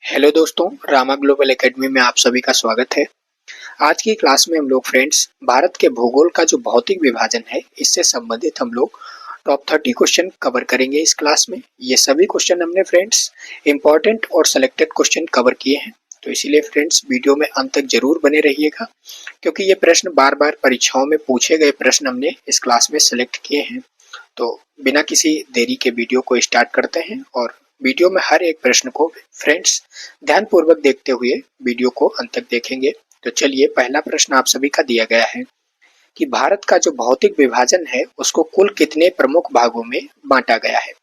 Hello दोस्तों, Rama global academy में आप सभी का स्वागत है। आज की क्लास में हम लोग फ्रेंड्स भारत के भूगोल का जो भौतिक विभाजन है इससे संबंधित हम लोग टॉप 30 क्वेश्चन कवर करेंगे इस क्लास में। ये सभी क्वेश्चन हमने फ्रेंड्स इंपॉर्टेंट और सिलेक्टेड क्वेश्चन कवर किए हैं, तो इसीलिए फ्रेंड्स वीडियो में अंत तक जरूर बने रहिएगा, क्योंकि ये प्रश्न बार बार परीक्षाओं में पूछे गए प्रश्न हमने इस क्लास में सिलेक्ट किए हैं। तो बिना किसी देरी के वीडियो को स्टार्ट करते हैं और वीडियो में हर एक प्रश्न को फ्रेंड्स ध्यानपूर्वक देखते हुए वीडियो को अंत तक देखेंगे। तो चलिए, पहला प्रश्न आप सभी का दिया गया है कि भारत का जो भौतिक विभाजन है उसको कुल कितने प्रमुख भागों में बांटा गया है।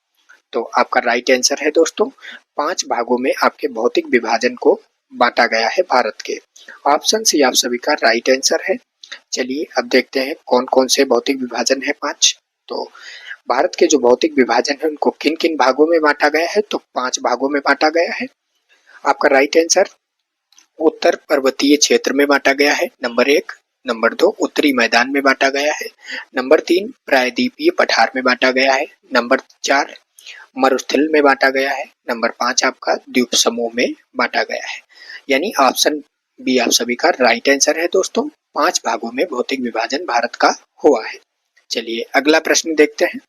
तो आपका राइट आंसर है दोस्तों, 5 भागों में आपके भौतिक विभाजन को बांटा गया है भारत के। ऑप्शन सी आप सभी का राइट आंसर है। चलिए अब देखते हैं कौन कौन से भौतिक विभाजन है 5। तो भारत के जो भौतिक विभाजन है उनको किन किन भागों में बांटा गया है, तो 5 भागों में बांटा गया है। आपका राइट आंसर उत्तर पर्वतीय क्षेत्र में बांटा गया है, नंबर 1। नंबर 2 उत्तरी मैदान में बांटा गया है। नंबर 3 प्रायद्वीपीय पठार में बांटा गया है। नंबर 4 मरुस्थल में बांटा गया है। नंबर 5 आपका द्वीप समूह में बांटा गया है। यानी ऑप्शन बी आप सभी का राइट आंसर है दोस्तों, 5 भागों में भौतिक विभाजन भारत का हुआ है। चलिए अगला प्रश्न देखते हैं।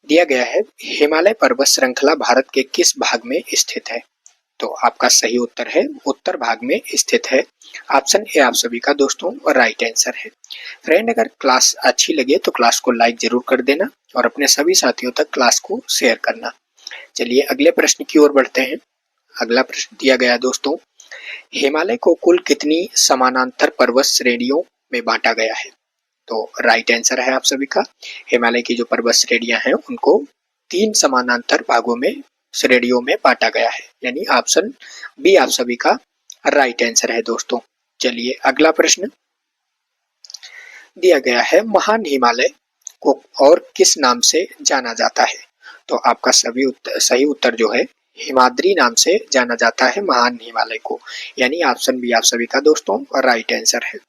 दिया गया है हिमालय पर्वत श्रृंखला भारत के किस भाग में स्थित है। तो आपका सही उत्तर है उत्तर भाग में स्थित है। ऑप्शन ए आप सभी का दोस्तों राइट आंसर है। फ्रेंड, अगर क्लास अच्छी लगे तो क्लास को लाइक जरूर कर देना और अपने सभी साथियों तक क्लास को शेयर करना। चलिए अगले प्रश्न की ओर बढ़ते हैं। अगला प्रश्न दिया गया दोस्तों, हिमालय को कुल कितनी समानांतर पर्वत श्रेणियों में बांटा गया है। तो राइट आंसर है आप सभी का, हिमालय की जो पर्वत श्रेणियां हैं उनको 3 समानांतर भागों में श्रेणियों में बांटा गया है। यानी ऑप्शन बी आप सभी का राइट आंसर है दोस्तों। चलिए अगला प्रश्न दिया गया है, महान हिमालय को और किस नाम से जाना जाता है। तो आपका सही उत्तर जो है हिमाद्री नाम से जाना जाता है महान हिमालय को। यानी ऑप्शन बी आप सभी का दोस्तों राइट आंसर है।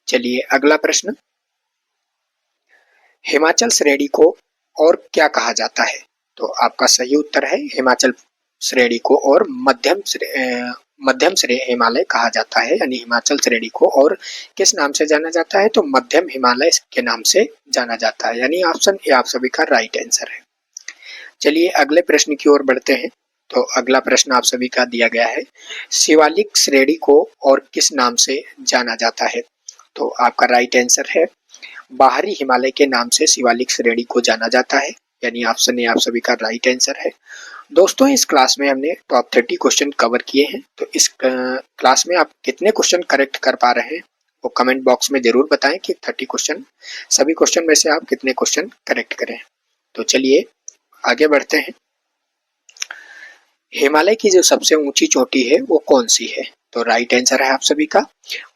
चलिए अगला प्रश्न, हिमाचल श्रेणी को और क्या कहा जाता है। तो आपका सही उत्तर है हिमाचल श्रेणी को और मध्यम श्रेणी हिमालय कहा जाता है। यानी हिमाचल श्रेणी को और किस नाम से जाना जाता है, तो मध्यम हिमालय के नाम से जाना जाता है। यानी ऑप्शन ए आप सभी का राइट आंसर है। चलिए अगले प्रश्न की ओर बढ़ते हैं। तो अगला प्रश्न आप सभी का दिया गया है, शिवालिक श्रेणी को और किस नाम से जाना जाता है। तो आपका राइट आंसर है बाहरी हिमालय के नाम से शिवालिक श्रेणी को जाना जाता है। यानी ऑप्शन ए आप सभी का राइट आंसर है। दोस्तों इस क्लास में हमने टॉप 30 क्वेश्चन कवर किए हैं, तो इस क्लास में आप कितने क्वेश्चन करेक्ट कर पा रहे हैं वो कमेंट बॉक्स में जरूर बताएं कि 30 क्वेश्चन सभी क्वेश्चन में से आप कितने क्वेश्चन करेक्ट करें। तो चलिए आगे बढ़ते हैं। हिमालय की जो सबसे ऊंची चोटी है वो कौन सी है। तो राइट आंसर है आप सभी का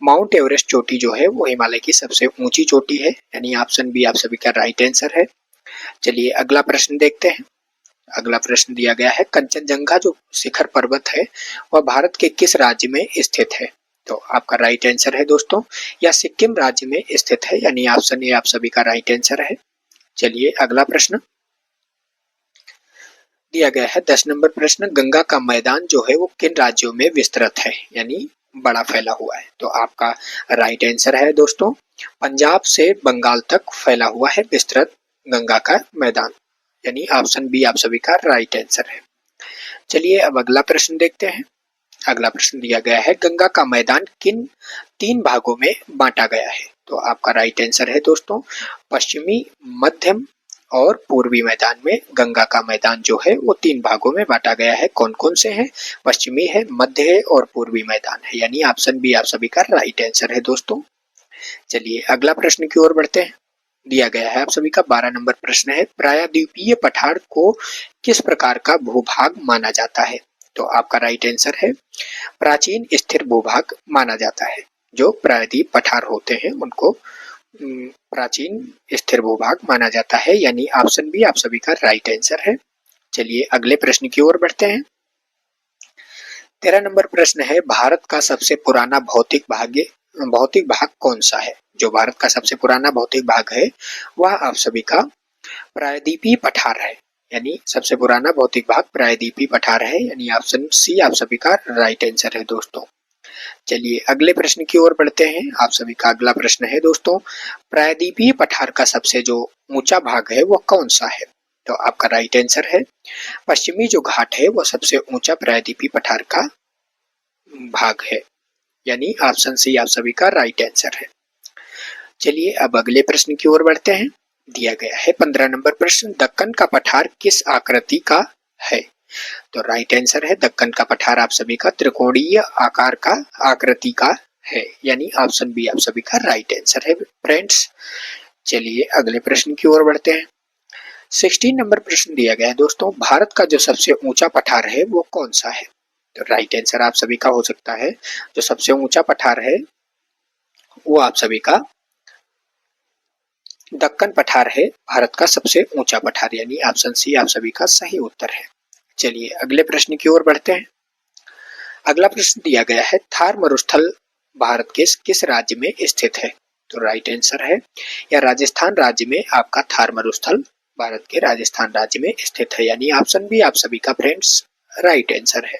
माउंट एवरेस्ट चोटी जो है वो हिमालय की सबसे ऊंची चोटी है। यानी ऑप्शन बी आप सभी का राइट आंसर है। चलिए अगला प्रश्न देखते हैं। अगला प्रश्न दिया गया है, कंचनजंगा जो शिखर पर्वत है वह भारत के किस राज्य में स्थित है। तो आपका राइट आंसर है दोस्तों यह सिक्किम राज्य में स्थित है। यानी ऑप्शन ए आप सभी का राइट आंसर है। चलिए अगला प्रश्न दिया गया है 10 नंबर प्रश्न, गंगा का मैदान जो है वो किन राज्यों में विस्तृत है, यानी बड़ा फैला हुआ है। तो आपका राइट आंसर है दोस्तों पंजाब से बंगाल तक फैला हुआ है विस्तृत गंगा का मैदान। यानी ऑप्शन बी आप सभी का राइट आंसर है। चलिए अब अगला प्रश्न देखते हैं। अगला प्रश्न दिया गया है, गंगा का मैदान किन 3 भागों में बांटा गया है। तो आपका राइट आंसर है दोस्तों पश्चिमी, मध्यम और पूर्वी मैदान में गंगा का मैदान जो है वो 3 भागों में बांटा गया है। कौन कौन से हैं, पश्चिमी है, मध्य है और पूर्वी मैदान है। यानी ऑप्शन बी आप सभी का राइट आंसर है दोस्तों। चलिए अगला प्रश्न की ओर बढ़ते हैं। दिया गया है आप सभी का 12 नंबर प्रश्न है, प्रायद्वीपीय पठार को किस प्रकार का भूभाग माना जाता है। तो आपका राइट आंसर है प्राचीन स्थिर भूभाग माना जाता है। जो प्रायद्वीप पठार होते हैं उनको प्राचीन स्थिर भूभाग माना जाता है। यानी ऑप्शन बी आप सभी का राइट आंसर है। चलिए अगले प्रश्न की ओर बढ़ते हैं। 13 नंबर प्रश्न है, भारत का सबसे पुराना भौतिक भाग कौन सा है। जो भारत का सबसे पुराना भौतिक भाग है वह आप सभी का प्रायद्वीपीय पठार है। यानी सबसे पुराना भौतिक भाग प्रायद्वीपीय पठार है, यानी ऑप्शन सी आप सभी का राइट आंसर है दोस्तों। चलिए अगले प्रश्न की ओर बढ़ते हैं। आप सभी का अगला प्रश्न है दोस्तों, प्रायद्वीपीय पठार का सबसे जो ऊंचा भाग है वो कौन सा है? तो आपका राइट आंसर है पश्चिमी जो घाट है वो सबसे ऊंचा प्रायद्वीपीय पठार का भाग है, यानी ऑप्शन सी आप सभी का राइट आंसर है। चलिए अब अगले प्रश्न की ओर बढ़ते हैं। दिया गया है 15 नंबर प्रश्न, दक्कन का पठार किस आकृति का है? तो राइट आंसर है दक्कन का पठार आप सभी का त्रिकोणीय आकार का आकृति का है, यानी ऑप्शन बी आप सभी का राइट आंसर है फ्रेंड्स। चलिए अगले प्रश्न की ओर बढ़ते हैं। 16 नंबर प्रश्न दिया गया है दोस्तों, भारत का जो सबसे ऊंचा पठार है वो कौन सा है? तो राइट आंसर आप सभी का हो सकता है जो सबसे ऊंचा पठार है वो आप सभी का दक्कन पठार है, भारत का सबसे ऊंचा पठार, यानी ऑप्शन सी आप सभी का सही उत्तर है। चलिए अगले प्रश्न की ओर बढ़ते हैं। अगला प्रश्न दिया गया है, थार मरुस्थल भारत के किस राज्य में स्थित है? तो राइट आंसर है या राजस्थान राज्य में आपका थार मरुस्थल भारत के राजस्थान राज्य में स्थित है, यानी ऑप्शन बी आप सभी का फ्रेंड्स राइट आंसर है।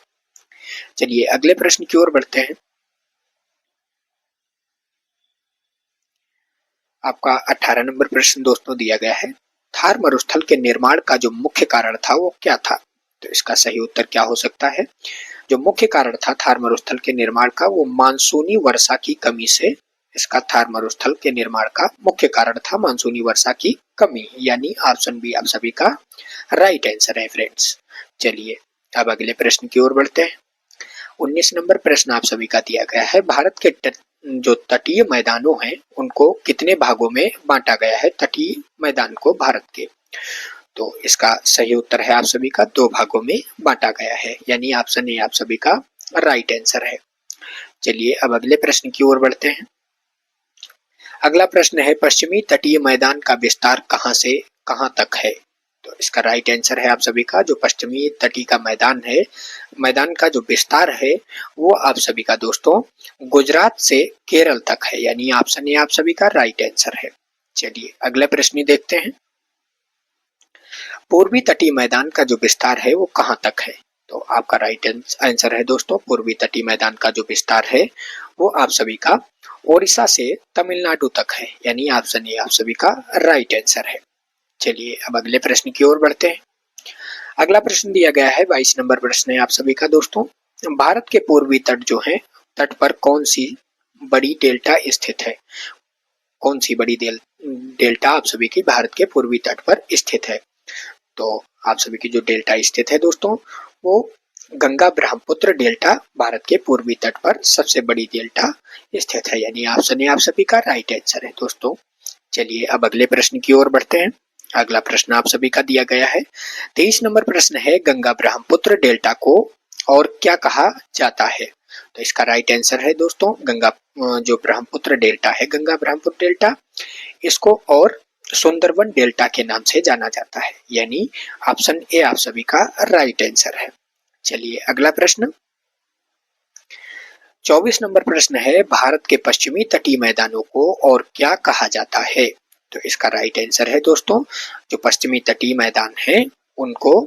चलिए अगले प्रश्न की ओर बढ़ते हैं। आपका 18 नंबर प्रश्न दोस्तों दिया गया है, थार मरुस्थल के निर्माण का जो मुख्य कारण था वो क्या था? तो इसका सही उत्तर क्या हो सकता है? जो मुख्य कारण था थार मरुस्थल के निर्माण का वो मानसूनी वर्षा की कमी से, इसका थार मरुस्थल के निर्माण का मुख्य कारण था मानसूनी वर्षा की कमी, यानी ऑप्शन बी आप सभी का राइट आंसर है फ्रेंड्स। चलिए अब अगले प्रश्न की ओर बढ़ते हैं। 19 नंबर प्रश्न आप सभी का दिया गया है, भारत के जो तटीय मैदानों हैं उनको कितने भागों में बांटा गया है? तटीय मैदान को भारत के, तो इसका सही उत्तर है आप सभी का 2 भागों में बांटा गया है, यानी ऑप्शन ए आप सभी का राइट आंसर है। चलिए अब अगले प्रश्न की ओर बढ़ते हैं। अगला प्रश्न है, पश्चिमी तटीय मैदान का विस्तार कहां से कहां तक है? तो इसका राइट आंसर है आप सभी का जो पश्चिमी तटीय का मैदान है, मैदान का जो विस्तार है वो आप सभी का दोस्तों गुजरात से केरल तक है, यानी ऑप्शन ए आप सभी का राइट आंसर है। चलिए अगला प्रश्न देखते हैं। पूर्वी तटीय मैदान का जो विस्तार है वो कहां तक है? तो आपका राइट आंसर है दोस्तों पूर्वी तटीय मैदान का जो विस्तार है वो आप सभी का ओडिशा से तमिलनाडु तक है, यानी ऑप्शन ए आप सभी का राइट आंसर है। चलिए अब अगले प्रश्न की ओर बढ़ते हैं। अगला प्रश्न दिया गया है 22 नंबर प्रश्न है आप सभी का दोस्तों, भारत के पूर्वी तट जो है तट पर कौन सी बड़ी डेल्टा स्थित है? कौन सी बड़ी डेल्टा आप सभी की भारत के पूर्वी तट पर स्थित है? तो आप सभी की जो डेल्टा स्थित है दोस्तों वो गंगा ब्रह्मपुत्र डेल्टा भारत के पूर्वी तट पर सबसे बड़ी डेल्टा स्थित है, यानी ऑप्शन ए आप सभी का राइट आंसर है दोस्तों। चलिए अब अगले प्रश्न की ओर बढ़ते हैं। अगला प्रश्न आप सभी का दिया गया है 23 नंबर प्रश्न है, गंगा ब्रह्मपुत्र डेल्टा को और क्या कहा जाता है? तो इसका राइट आंसर है दोस्तों गंगा जो ब्रह्मपुत्र डेल्टा है, गंगा ब्रह्मपुत्र डेल्टा, इसको और सुंदरवन डेल्टा के नाम से जाना जाता है, यानी ऑप्शन ए आप सभी का राइट आंसर है। चलिए अगला प्रश्न 24 नंबर प्रश्न है, भारत के पश्चिमी तटीय मैदानों को और क्या कहा जाता है? तो इसका राइट आंसर है दोस्तों जो पश्चिमी तटीय मैदान है उनको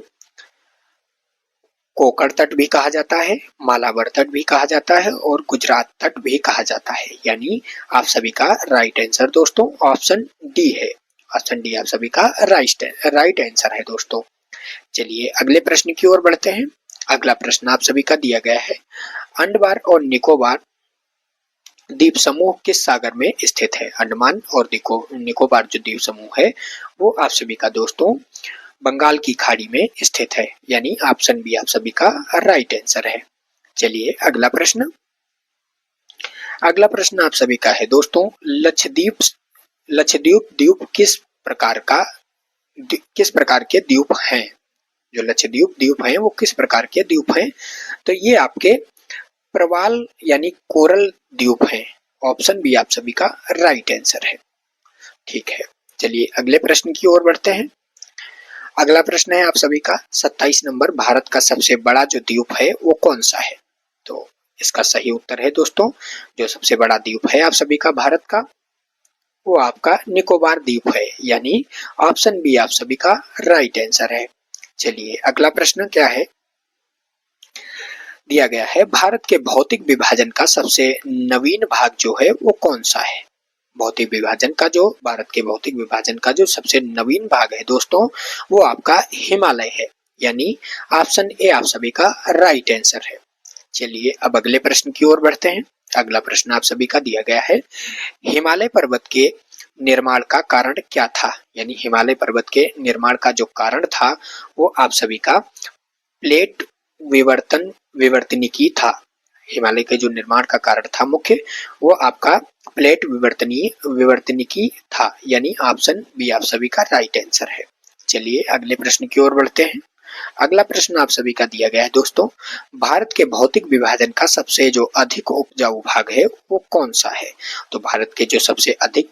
कोकण तट भी कहा जाता है, मालाबार तट भी कहा जाता है और गुजरात तट भी कहा जाता है, यानी आप सभी का राइट आंसर दोस्तों ऑप्शन डी है। ऑप्शन डी आप सभी का राइट आंसर है दोस्तों। चलिए अगले प्रश्न की ओर बढ़ते हैं। अगला प्रश्न आप सभी का दिया गया है, अंडमान और निकोबार द्वीप समूह किस सागर में स्थित है? अंडमान और निकोबार जो द्वीप समूह है वो आप सभी का दोस्तों बंगाल की खाड़ी में स्थित है, यानी ऑप्शन बी आप सभी का राइट आंसर है। चलिए अगला प्रश्न आप सभी का है दोस्तों, लक्षद्वीप द्वीप किस प्रकार के द्वीप हैं? जो लक्षद्वीप द्वीप हैं वो किस प्रकार के द्वीप हैं? तो ये आपके प्रवाल यानी कोरल द्वीप हैं, ऑप्शन बी आप सभी का राइट आंसर है। ठीक है, चलिए अगले प्रश्न की ओर बढ़ते हैं। अगला प्रश्न है आप सभी का 27 नंबर, भारत का सबसे बड़ा जो द्वीप है वो कौन सा है? तो इसका सही उत्तर है दोस्तों जो सबसे बड़ा द्वीप है आप सभी का भारत का वो आपका निकोबार द्वीप है, यानी ऑप्शन बी आप सभी का राइट आंसर है। चलिए अगला प्रश्न क्या है, दिया गया है भारत के भौतिक विभाजन का सबसे नवीन भाग जो है वो कौन सा है। भौतिक विभाजन का जो भारत के भौतिक विभाजन का जो सबसे नवीन भाग है दोस्तों, वो आपका हिमालय है, यानी ऑप्शन ए आप सभी का राइट आंसर है। चलिए अब अगले प्रश्न की ओर बढ़ते हैं। अगला प्रश्न आप सभी का दिया गया है, हिमालय पर्वत के निर्माण का कारण क्या था, यानी हिमालय पर्वत के निर्माण का जो कारण था वो आप सभी का प्लेट विवर्तनिकी था। हिमालय के जो निर्माण का कारण था मुख्य, वो आपका प्लेट विवर्तनिकी था, यानी ऑप्शन बी आप सभी का राइट आंसर है। चलिए अगले प्रश्न की ओर बढ़ते हैं। अगला प्रश्न आप सभी का दिया गया है दोस्तों, भारत के भौतिक विभाजन का सबसे जो अधिक उपजाऊ भाग है वो कौन सा है। तो भारत के जो सबसे अधिक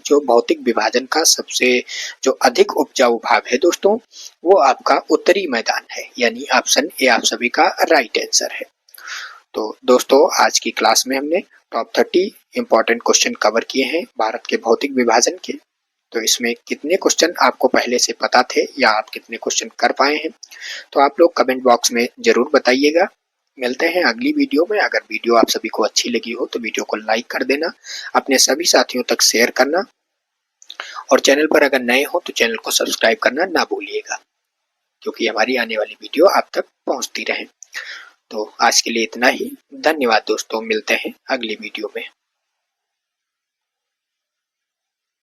जो भौतिक विभाजन का सबसे जो अधिक उपजाऊ भाग है दोस्तों, वो आपका उत्तरी मैदान है, यानी ऑप्शन ए आप सभी का राइट आंसर है। तो दोस्तों आज की क्लास में हमने टॉप 30 इंपॉर्टेंट क्वेश्चन कवर किए हैं भारत के भौतिक विभाजन के। तो इसमें कितने क्वेश्चन आपको पहले से पता थे या आप कितने क्वेश्चन कर पाए हैं, तो आप लोग कमेंट बॉक्स में जरूर बताइएगा। मिलते हैं अगली वीडियो में। अगर वीडियो आप सभी को अच्छी लगी हो तो वीडियो को लाइक कर देना, अपने सभी साथियों तक शेयर करना, और चैनल पर अगर नए हो तो चैनल को सब्सक्राइब करना ना भूलिएगा, क्योंकि हमारी आने वाली वीडियो आप तक पहुंचती रहे। तो आज के लिए इतना ही। धन्यवाद दोस्तों, मिलते हैं अगली वीडियो में।